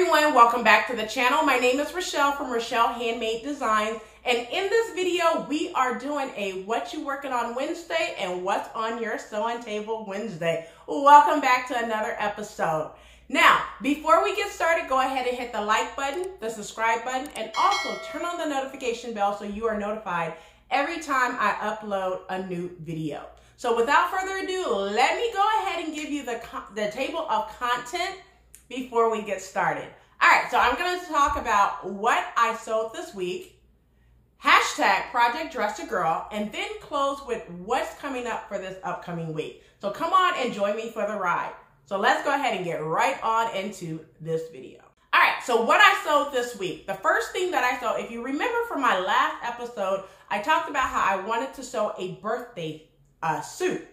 everyone, welcome back to the channel. My name is Rochelle from Rochelle.Handmade.Designs, and in this video we are doing a What You Working On Wednesday and What's on Your Sewing Table Wednesday. Welcome back to another episode. Now, before we get started, go ahead and hit the like button, the subscribe button, and also turn on the notification bell so you are notified every time I upload a new video. So without further ado, let me go ahead and give you the table of content before we get started. All right, so I'm going to talk about what I sewed this week, hashtag ProjectDressAGirl, and then close with what's coming up for this upcoming week. So come on and join me for the ride. So let's go ahead and get right on into this video. All right, so what I sewed this week. The first thing that I sewed, if you remember from my last episode, I talked about how I wanted to sew a birthday suit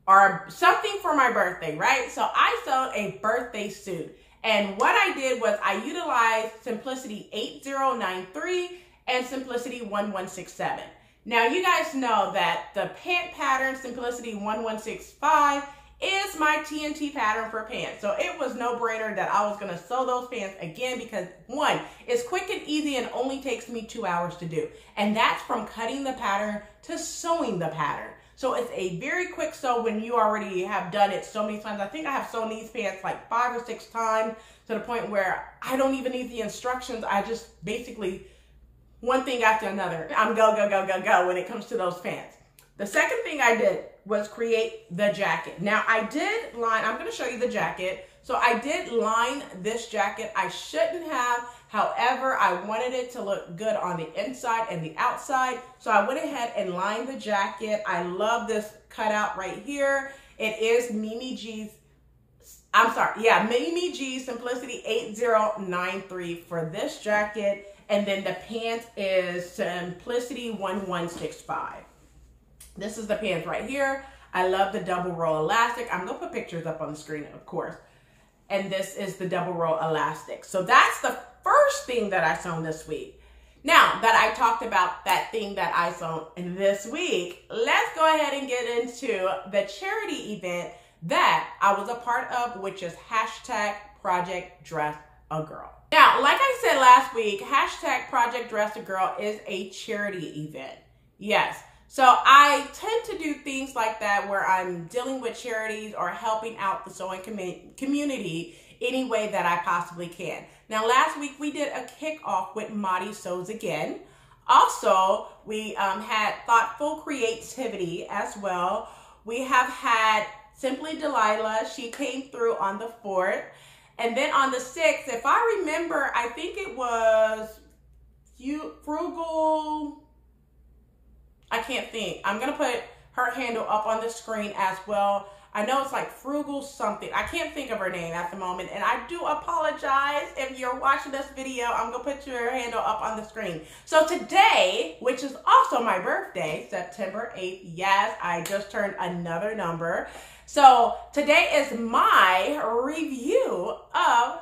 or something for my birthday, right? So I sewed a birthday suit. And what I did was I utilized Simplicity 8093 and Simplicity 1167. Now you guys know that the pant pattern, Simplicity 1165, is my TNT pattern for pants. So it was no brainer that I was gonna sew those pants again because one, it's quick and easy and only takes me 2 hours to do. And that's from cutting the pattern to sewing the pattern. So it's a very quick sew when you already have done it so many times. I think I have sewn these pants like 5 or 6 times to the point where I don't even need the instructions. I just basically, one thing after another, I'm go, go, go, go, go when it comes to those pants. The second thing I did was create the jacket. Now I did line, I'm gonna show you the jacket. So I did line this jacket. I shouldn't have, however, I wanted it to look good on the inside and the outside. So I went ahead and lined the jacket. I love this cutout right here. It is Mimi G's Simplicity 8093 for this jacket. And then the pants is Simplicity 1165. This is the pants right here. I love the double roll elastic. I'm gonna put pictures up on the screen, of course. And this is the double roll elastic. So that's the first thing that I sewn this week. Now that I talked about that thing that I sewn this week, let's go ahead and get into the charity event that I was a part of, which is hashtag ProjectDressAGirl. Now, like I said last week, hashtag ProjectDressAGirl is a charity event. Yes. So I tend to do things like that where I'm dealing with charities or helping out the sewing community any way that I possibly can. Now, last week we did a kickoff with Madi Sews Again. Also, we had Thoughtful Creativity as well. We have had Simply Delilah. She came through on the 4th. And then on the 6th, if I remember, I think it was Frugal. I can't think. I'm going to put her handle up on the screen as well. I know it's like Frugal something. I can't think of her name at the moment. And I do apologize if you're watching this video. I'm going to put your handle up on the screen. So today, which is also my birthday, September 8th. Yes, I just turned another number. So today is my review of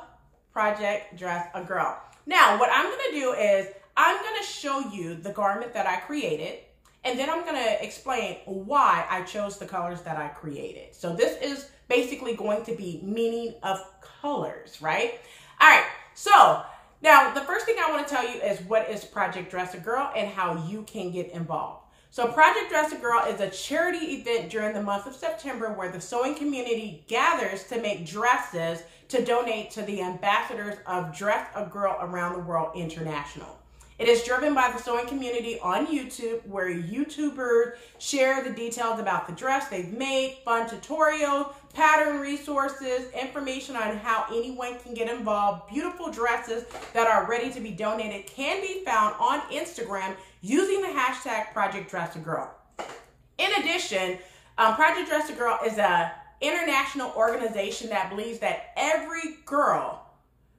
Project Dress a Girl. Now, what I'm going to do is I'm going to show you the garment that I created. And then I'm going to explain why I chose the colors that I created. So this is basically going to be meaning of colors, right? All right. So now the first thing I want to tell you is what is Project Dress a Girl and how you can get involved. So Project Dress a Girl is a charity event during the month of September where the sewing community gathers to make dresses to donate to the ambassadors of Dress a Girl Around the World International. It is driven by the sewing community on YouTube, where YouTubers share the details about the dress they've made, fun tutorials, pattern resources, information on how anyone can get involved. Beautiful dresses that are ready to be donated can be found on Instagram using the hashtag ProjectDressAGirl. In addition, Project Dress a Girl is an international organization that believes that every girl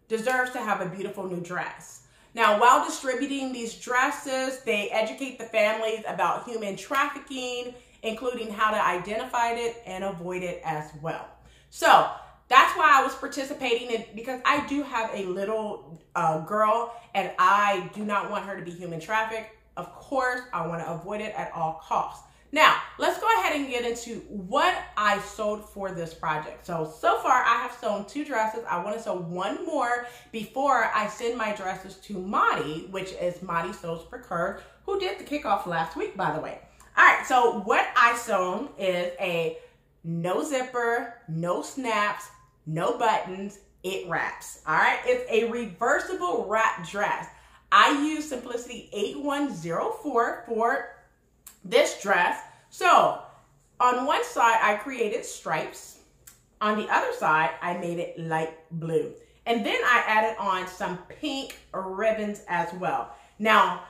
deserves to have a beautiful new dress. Now, while distributing these dresses, they educate the families about human trafficking, including how to identify it and avoid it as well. So that's why I was participating in, because I do have a little girl and I do not want her to be human trafficked. Of course, I want to avoid it at all costs. Now, let's go ahead and get into what I sewed for this project. So far I have sewn 2 dresses. I want to sew 1 more before I send my dresses to Madi, which is Madi Sews for Curves, who did the kickoff last week, by the way. All right, so what I sewn is a no zipper, no snaps, no buttons, it wraps. All right, it's a reversible wrap dress. I use Simplicity 8104 for this dress. So on one side, I created stripes. On the other side, I made it light blue. And then I added on some pink ribbons as well. Now,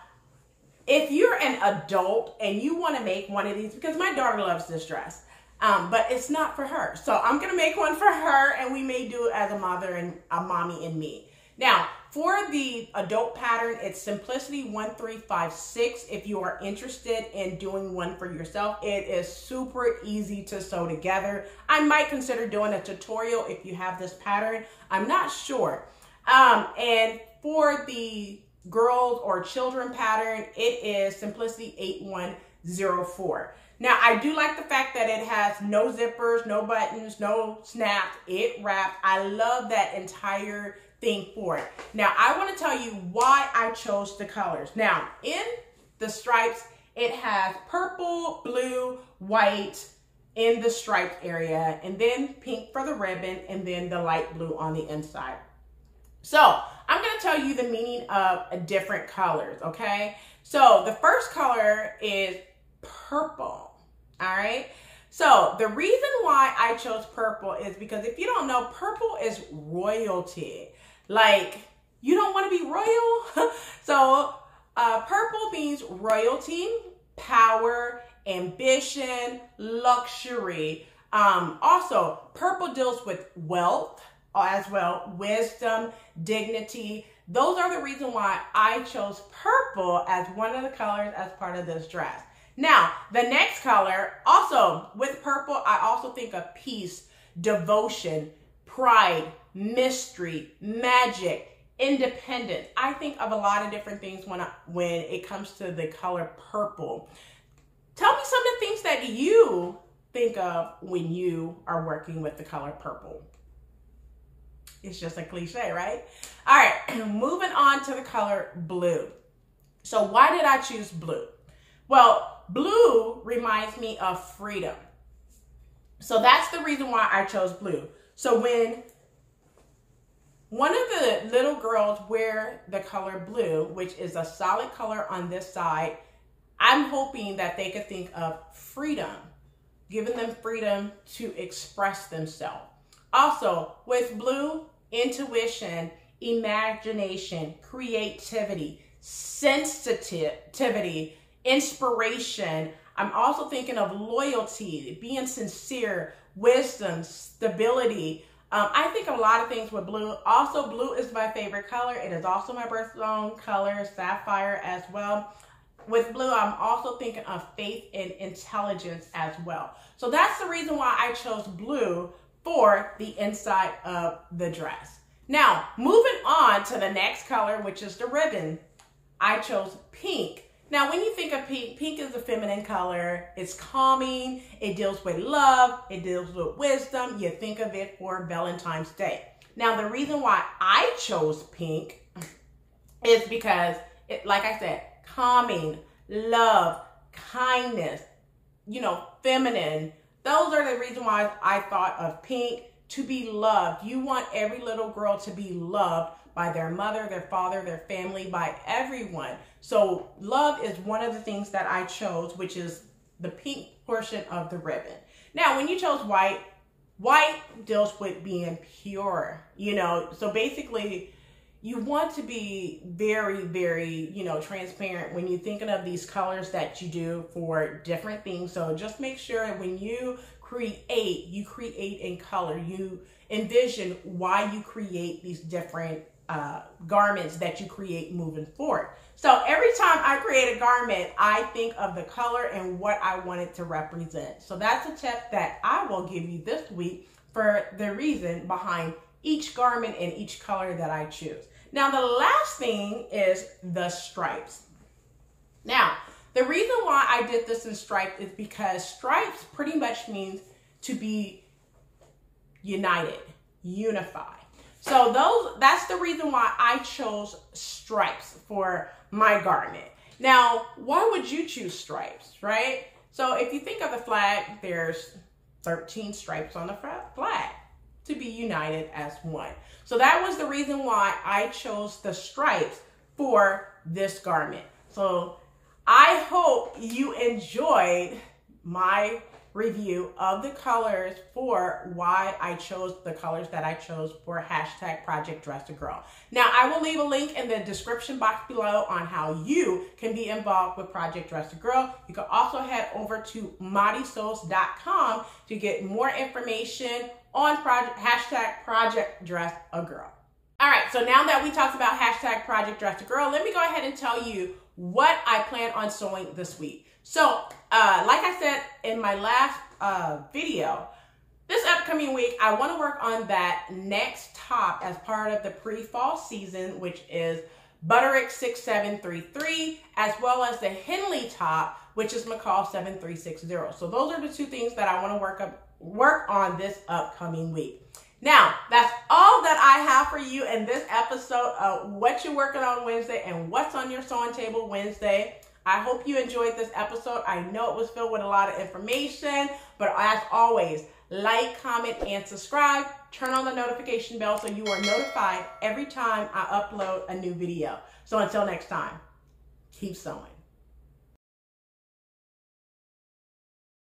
if you're an adult and you want to make one of these, because my daughter loves this dress, but it's not for her. So I'm going to make one for her, and we may do it as a mother and a mommy and me. Now, for the adult pattern, it's Simplicity 1356. If you are interested in doing one for yourself, it is super easy to sew together. I might consider doing a tutorial if you have this pattern. I'm not sure. And for the girls or children pattern, it is Simplicity 8104. Now, I do like the fact that it has no zippers, no buttons, no snaps, it wraps. I love that entire thing for it. Now, I want to tell you why I chose the colors. Now, in the stripes, it has purple, blue, white in the striped area, and then pink for the ribbon, and then the light blue on the inside. So I'm going to tell you the meaning of different colors, okay? So the first color is purple, all right? So the reason why I chose purple is because if you don't know, purple is royalty. Like, you don't want to be royal? So purple means royalty, power, ambition, luxury. Also, purple deals with wealth as well, wisdom, dignity. Those are the reason why I chose purple as one of the colors as part of this dress. Now, the next color, also with purple, I also think of peace, devotion, pride, mystery, magic, independence. I think of a lot of different things when it comes to the color purple. Tell me some of the things that you think of when you are working with the color purple. It's just a cliche, right? All right, moving on to the color blue. So why did I choose blue? Well, blue reminds me of freedom. So that's the reason why I chose blue. So when one of the little girls wear the color blue, which is a solid color on this side, I'm hoping that they could think of freedom, giving them freedom to express themselves. Also, with blue, intuition, imagination, creativity, sensitivity, inspiration. I'm also thinking of loyalty, being sincere, wisdom, stability. I think of a lot of things with blue. Also, blue is my favorite color. It is also my birthstone color, sapphire as well. With blue, I'm also thinking of faith and intelligence as well. So that's the reason why I chose blue for the inside of the dress. Now, moving on to the next color, which is the ribbon, I chose pink. Now, when you think of pink, pink is a feminine color. It's calming. It deals with love. It deals with wisdom. You think of it for Valentine's Day. Now, the reason why I chose pink is because, like I said, calming, love, kindness, feminine. Those are the reason why I thought of pink, to be loved. You want every little girl to be loved by their mother, their father, their family, by everyone. So love is one of the things that I chose, which is the pink portion of the ribbon. Now, when you chose white, white deals with being pure, so basically you want to be very, very, transparent when you're thinking of these colors that you do for different things. So just make sure when you create in color. You envision why you create these different garments that you create moving forward. So every time I create a garment, I think of the color and what I want it to represent. So that's a tip that I will give you this week for the reason behind each garment and each color that I choose. Now, the last thing is the stripes. Now, the reason why I did this in stripes is because stripes pretty much means to be united, unified. So that's the reason why I chose stripes for my garment. Now, why would you choose stripes, right? So if you think of the flag, there's 13 stripes on the flag to be united as one. So that was the reason why I chose the stripes for this garment. So I hope you enjoyed my review of the colors for why I chose the colors that I chose for #ProjectDressAGirl. Now, I will leave a link in the description box below on how you can be involved with Project Dress a Girl. You can also head over to MadiSews.com to get more information on #ProjectDressAGirl. All right, so now that we talked about #ProjectDressAGirl, let me go ahead and tell you what I plan on sewing this week. So, like I said in my last video, this upcoming week, I want to work on that next top as part of the pre-fall season, which is Butterick 6733, as well as the Henley top, which is McCall 7360. So those are the two things that I want to work on this upcoming week. Now, that's all that I have for you in this episode of What You're Working On Wednesday and What's on Your Sewing Table Wednesday. I hope you enjoyed this episode. I know it was filled with a lot of information, but as always, like, comment, and subscribe. Turn on the notification bell so you are notified every time I upload a new video. So until next time, keep sewing.